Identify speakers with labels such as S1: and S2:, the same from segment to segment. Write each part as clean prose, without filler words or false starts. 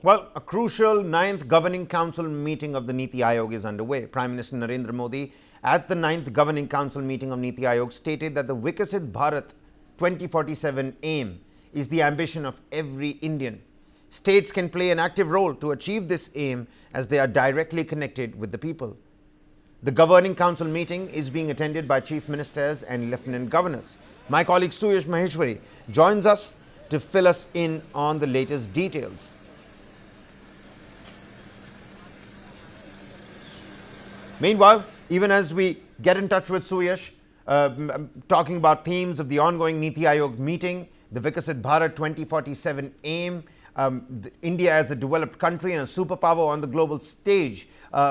S1: Well, a crucial 9th Governing Council meeting of the Niti Aayog is underway. Prime Minister Narendra Modi at the 9th Governing Council meeting of Niti Aayog stated that the Viksit Bharat 2047 aim is the ambition of every Indian. States can play an active role to achieve this aim as they are directly connected with the people. The Governing Council meeting is being attended by Chief Ministers and Lieutenant Governors. My colleague Suyash Maheshwari joins us to fill us in on the latest details. Meanwhile, even as we get in touch with Suyash, talking about themes of the ongoing Niti Aayog meeting, the Viksit Bharat 2047 aim, India as a developed country and a superpower on the global stage,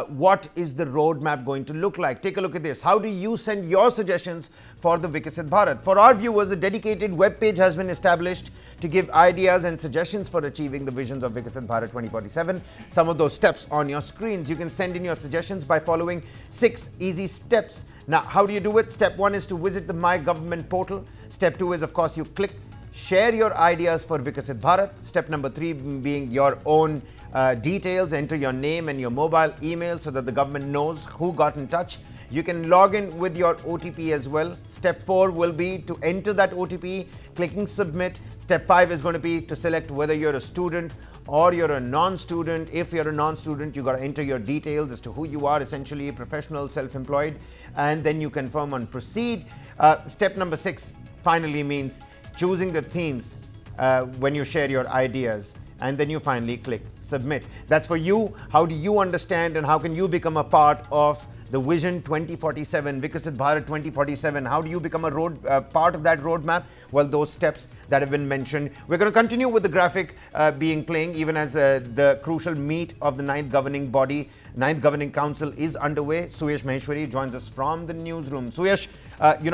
S1: what is the roadmap going to look like? Take a look at this. How do you send your suggestions for the Viksit Bharat? For our viewers, a dedicated web page has been established to give ideas and suggestions for achieving the visions of Viksit Bharat 2047. Some of those steps on your screens. You can send in your suggestions by following 6 easy steps. Now, how do you do it? Step 1 is to visit the My Government portal. Step 2 is, of course, you click share your ideas for Viksit Bharat. Step number 3 being your own details. Enter your name and your mobile email so that the government knows who got in touch. You can log in with your OTP as well. Step 4 will be to enter that OTP, clicking submit. Step 5 is going to be to select whether you're a student or you're a non-student. If you're a non-student, you got to enter your details as to who you are, essentially professional, self-employed, and then you confirm on proceed. Step number 6 finally means choosing the themes when you share your ideas, and then you finally click submit. That's for you. How do you understand and how can you become a part of the Vision 2047, Viksit Bharat 2047? How do you become a part of that roadmap? Well, those steps that have been mentioned. We're going to continue with the graphic being playing even as the crucial meet of the 9th Governing Body, 9th Governing Council is underway. Suyash Maheshwari joins us from the newsroom. Suyash,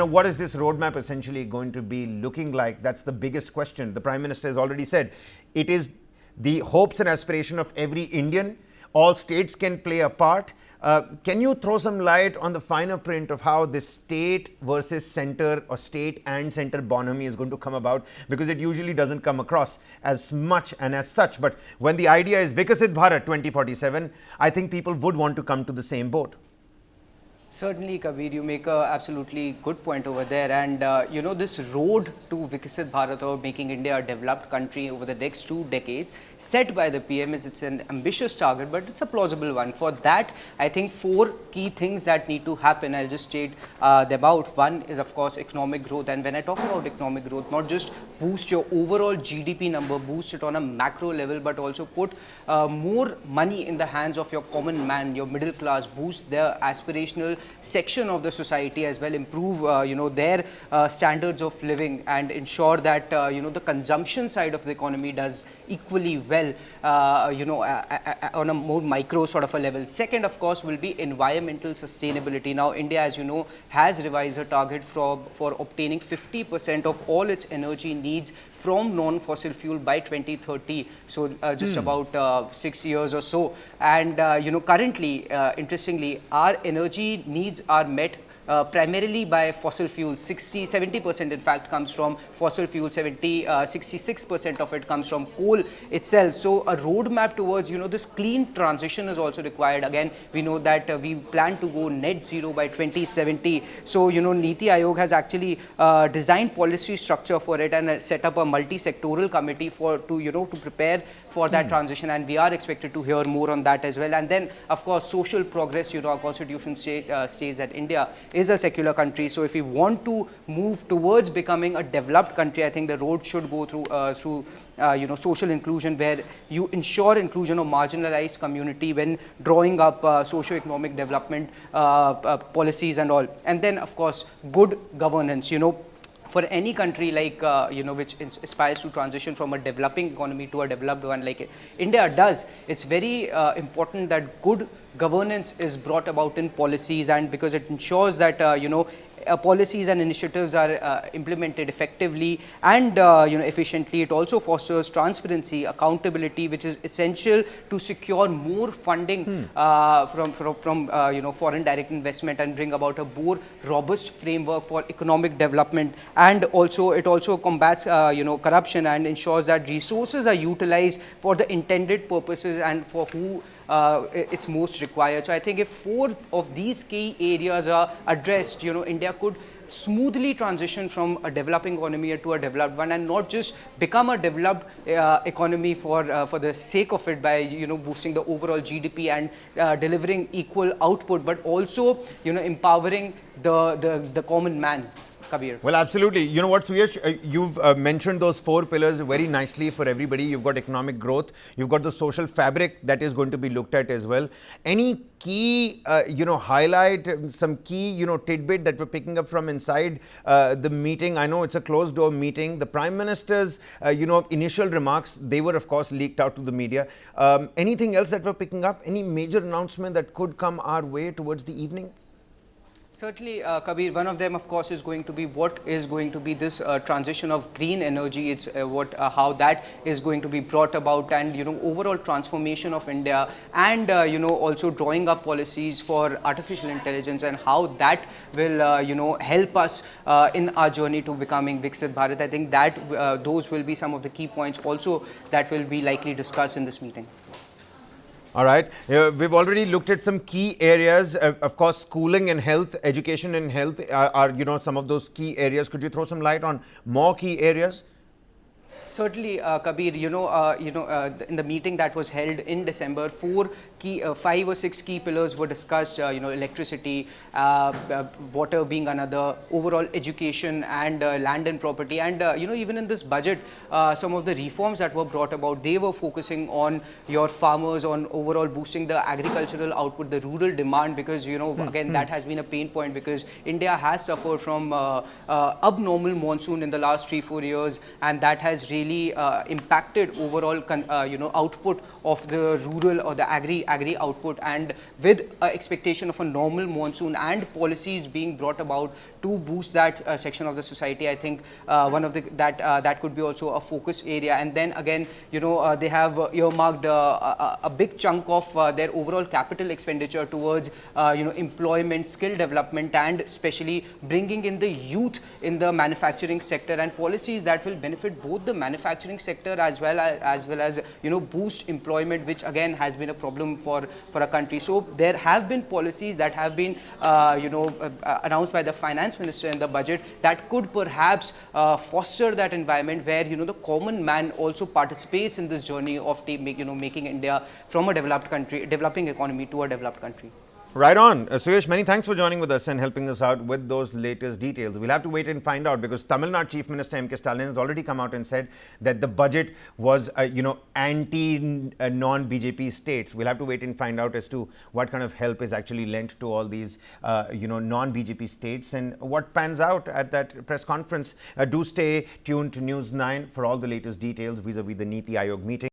S1: what is this roadmap essentially going to be looking like? That's the biggest question. The Prime Minister has already said it is the hopes and aspiration of every Indian. All states can play a part. Can you throw some light on the finer print of how this state versus center or state and center bonhomie is going to come about? Because it usually doesn't come across as much and as such. But when the idea is Viksit Bharat 2047, I think people would want to come to the same boat.
S2: Certainly, Kabir, you make a absolutely good point over there. And, this road to Viksit Bharat, or making India a developed country over the next 2 decades, set by the PM, it's an ambitious target, but it's a plausible one. For that, I think 4 key things that need to happen. I'll just state them out. One is, of course, economic growth. And when I talk about economic growth, not just boost your overall GDP number, boost it on a macro level, but also put more money in the hands of your common man, your middle class, boost their aspirational section of the society as well, improve their standards of living, and ensure that the consumption side of the economy does equally well on a more micro sort of a level. Second, of course, will be environmental sustainability. Now, India, as you know, has revised a target for obtaining 50% of all its energy needs from non-fossil fuel by 2030. So just about 6 years or so. And currently, interestingly, our energy needs are met primarily by fossil fuels. 70% in fact comes from fossil fuel, 66% of it comes from coal itself. So a roadmap towards this clean transition is also required. Again, we know that we plan to go net zero by 2070. So Niti Aayog has actually designed policy structure for it and set up a multi-sectoral committee to prepare for that transition, and we are expected to hear more on that as well. And then, of course, social progress. Our constitution states that India is a secular country. So if we want to move towards becoming a developed country, I think the road should go through social inclusion, where you ensure inclusion of marginalized community when drawing up socio-economic development policies and all. And then, of course, good governance. For any country like, which aspires to transition from a developing economy to a developed one like India does, it's very important that good governance is brought about in policies, and because it ensures that, policies and initiatives are implemented effectively and efficiently, it also fosters transparency, accountability, which is essential to secure more funding from foreign direct investment and bring about a more robust framework for economic development. And also it also combats corruption and ensures that resources are utilized for the intended purposes and for who it's most required. So I think if 4 of these key areas are addressed, India could smoothly transition from a developing economy to a developed one, and not just become a developed economy for the sake of it by boosting the overall GDP and delivering equal output, but also empowering the common man. Kabir.
S1: Well, absolutely. You know what, Suyash, you've mentioned those 4 pillars very nicely for everybody. You've got economic growth, you've got the social fabric that is going to be looked at as well. Any key, highlight, some key, tidbit that we're picking up from inside the meeting? I know it's a closed door meeting. The Prime Minister's, initial remarks, they were of course leaked out to the media. Anything else that we're picking up? Any major announcement that could come our way towards the evening?
S2: Certainly, Kabir, one of them, of course, is going to be what is going to be this transition of green energy. It's how that is going to be brought about, and overall transformation of India, and also drawing up policies for artificial intelligence and how that will help us in our journey to becoming Viksit Bharat. I think that those will be some of the key points also that will be likely discussed in this meeting.
S1: All right. We've already looked at some key areas. Of course, schooling and health, education and health are some of those key areas. Could you throw some light on more key areas?
S2: Certainly, Kabir, in the meeting that was held in December, 5 or 6 key pillars were discussed, electricity, water being another, overall education and land and property. And, even in this budget, some of the reforms that were brought about, they were focusing on your farmers, on overall boosting the agricultural output, the rural demand, because, again, that has been a pain point because India has suffered from abnormal monsoon in the last 3-4 years, and that has really impacted overall output of the rural or the agri output. And with expectation of a normal monsoon and policies being brought about to boost that section of the society, I think one of that could be also a focus area. And then again, they have earmarked a big chunk of their overall capital expenditure towards employment, skill development, and especially bringing in the youth in the manufacturing sector, and policies that will benefit both the manufacturing sector as well as boost employment, which again has been a problem for a country. So there have been policies that have been announced by the finance minister in the budget that could perhaps foster that environment where the common man also participates in this journey of making India from a developing economy to a developed country.
S1: Right on. Suyash, many thanks for joining with us and helping us out with those latest details. We'll have to wait and find out because Tamil Nadu Chief Minister M.K. Stalin has already come out and said that the budget was, anti-non-BJP states. We'll have to wait and find out as to what kind of help is actually lent to all these, non-BJP states and what pans out at that press conference. Do stay tuned to News 9 for all the latest details vis-a-vis the Niti Aayog meeting.